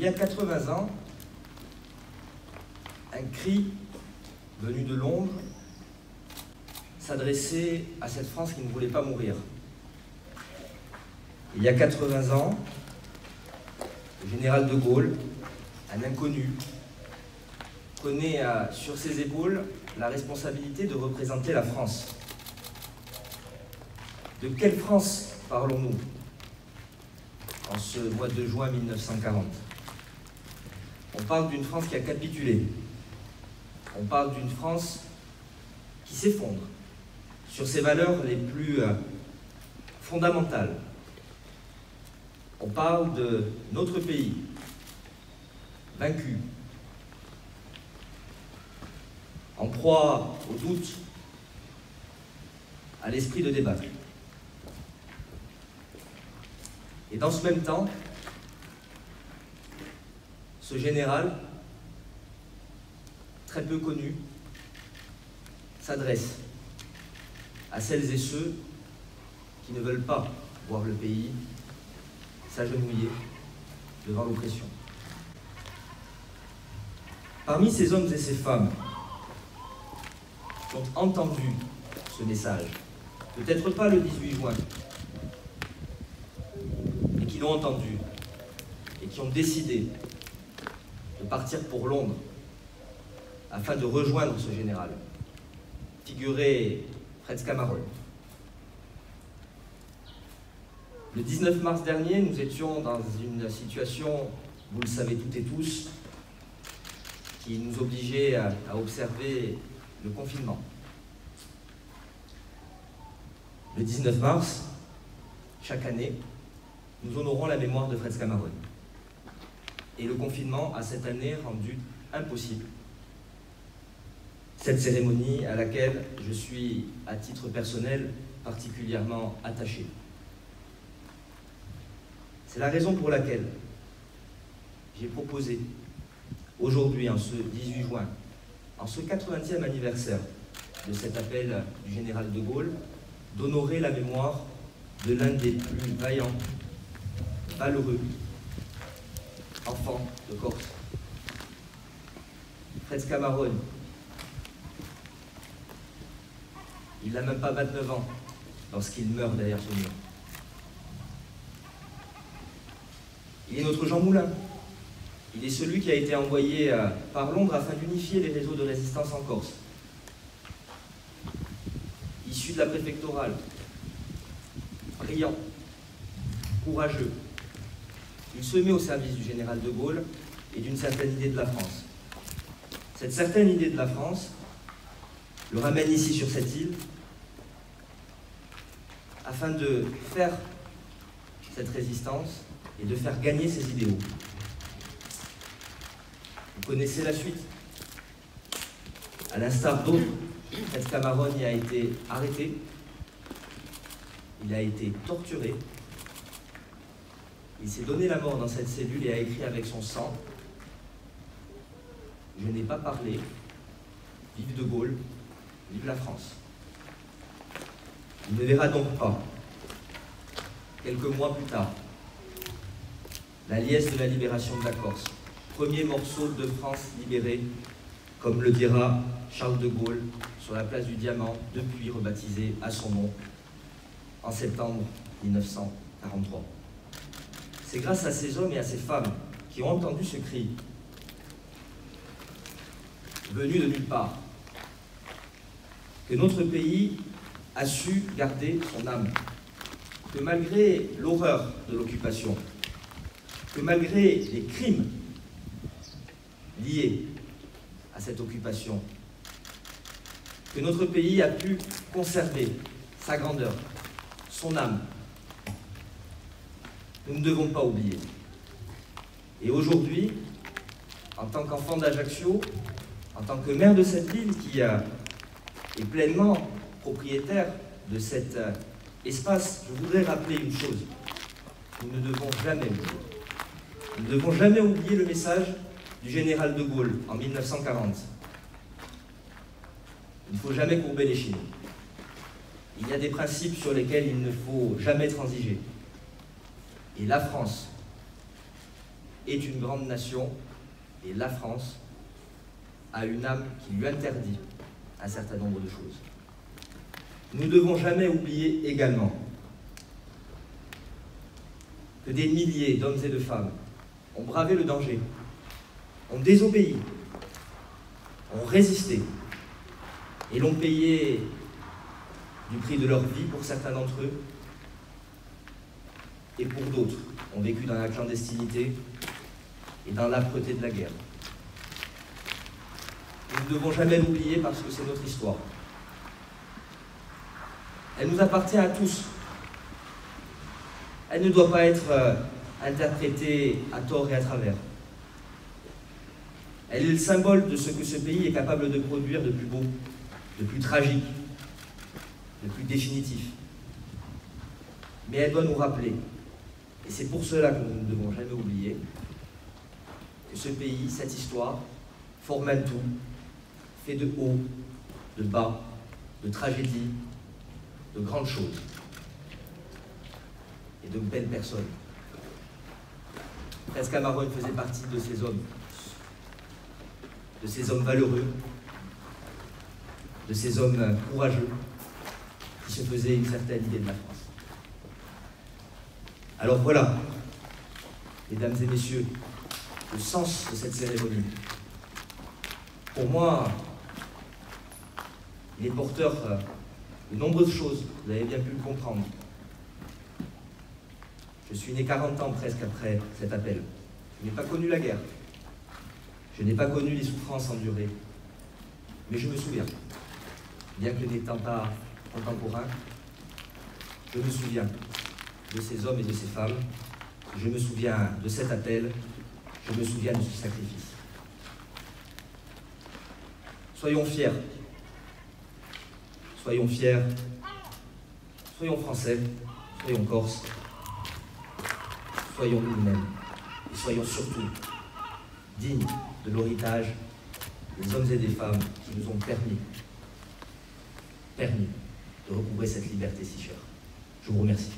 Il y a 80 ans, un cri venu de Londres s'adressait à cette France qui ne voulait pas mourir. Il y a 80 ans, le général de Gaulle, un inconnu, prenait sur ses épaules la responsabilité de représenter la France. De quelle France parlons-nous en ce mois de juin 1940? On parle d'une France qui a capitulé. On parle d'une France qui s'effondre sur ses valeurs les plus fondamentales. On parle de notre pays, vaincu, en proie au doute, à l'esprit de débattre. Et dans ce même temps, ce général, très peu connu, s'adresse à celles et ceux qui ne veulent pas voir le pays s'agenouiller devant l'oppression. Parmi ces hommes et ces femmes qui ont entendu ce message, peut-être pas le 18 juin, mais qui l'ont entendu et qui ont décidé de partir pour Londres afin de rejoindre ce général, figurait Fred Cameron. Le 19 mars dernier, nous étions dans une situation, vous le savez toutes et tous, qui nous obligeait à observer le confinement. Le 19 mars, chaque année, nous honorons la mémoire de Fred Cameron. Et le confinement a cette année rendu impossible cette cérémonie à laquelle je suis, à titre personnel, particulièrement attaché. C'est la raison pour laquelle j'ai proposé aujourd'hui, en ce 18 juin, en ce 80e anniversaire de cet appel du général de Gaulle, d'honorer la mémoire de l'un des plus vaillants, valeureux enfants de Corse, Fred Cameron. Il n'a même pas 29 ans lorsqu'il meurt derrière ce mur. Il est notre Jean Moulin. Il est celui qui a été envoyé par Londres afin d'unifier les réseaux de résistance en Corse. Issu de la préfectorale, brillant, courageux, il se met au service du général de Gaulle et d'une certaine idée de la France. Cette certaine idée de la France le ramène ici sur cette île afin de faire cette résistance et de faire gagner ses idéaux. Vous connaissez la suite. À l'instar d'autres, Fred Cameron y a été arrêté, il a été torturé, il s'est donné la mort dans cette cellule et a écrit avec son sang « Je n'ai pas parlé, vive de Gaulle, vive la France ». Il ne verra donc pas, quelques mois plus tard, la liesse de la libération de la Corse, premier morceau de France libérée, comme le dira Charles de Gaulle sur la place du Diamant, depuis rebaptisée à son nom en septembre 1943. C'est grâce à ces hommes et à ces femmes qui ont entendu ce cri, venu de nulle part, que notre pays a su garder son âme, que malgré l'horreur de l'occupation, que malgré les crimes liés à cette occupation, que notre pays a pu conserver sa grandeur, son âme. Nous ne devons pas oublier. Et aujourd'hui, en tant qu'enfant d'Ajaccio, en tant que maire de cette ville qui est pleinement propriétaire de cet espace, je voudrais rappeler une chose. Nous ne devons jamais oublier. Nous ne devons jamais oublier le message du général de Gaulle en 1940. Il ne faut jamais courber les chines. Il y a des principes sur lesquels il ne faut jamais transiger. Et la France est une grande nation et la France a une âme qui lui interdit un certain nombre de choses. Nous ne devons jamais oublier également que des milliers d'hommes et de femmes ont bravé le danger, ont désobéi, ont résisté et l'ont payé du prix de leur vie pour certains d'entre eux, et pour d'autres ont vécu dans la clandestinité et dans l'âpreté de la guerre. Nous ne devons jamais l'oublier parce que c'est notre histoire. Elle nous appartient à tous. Elle ne doit pas être interprétée à tort et à travers. Elle est le symbole de ce que ce pays est capable de produire de plus beau, de plus tragique, de plus définitif. Mais elle doit nous rappeler, et c'est pour cela que nous ne devons jamais oublier, que ce pays, cette histoire, forme un tout, fait de haut, de bas, de tragédies, de grandes choses et de belles personnes. Prince Cameron faisait partie de ces hommes valeureux, de ces hommes courageux qui se faisaient une certaine idée de la France. Alors voilà, mesdames et messieurs, le sens de cette cérémonie. Pour moi, il est porteur de nombreuses choses, vous avez bien pu le comprendre. Je suis né 40 ans presque après cet appel. Je n'ai pas connu la guerre. Je n'ai pas connu les souffrances endurées. Mais je me souviens, bien que n'étant pas contemporain, je me souviens de ces hommes et de ces femmes. Je me souviens de cet appel. Je me souviens de ce sacrifice. Soyons fiers. Soyons fiers. Soyons français. Soyons corses. Soyons nous-mêmes. Et soyons surtout dignes de l'héritage des hommes et des femmes qui nous ont permis de recouvrer cette liberté si chère. Je vous remercie.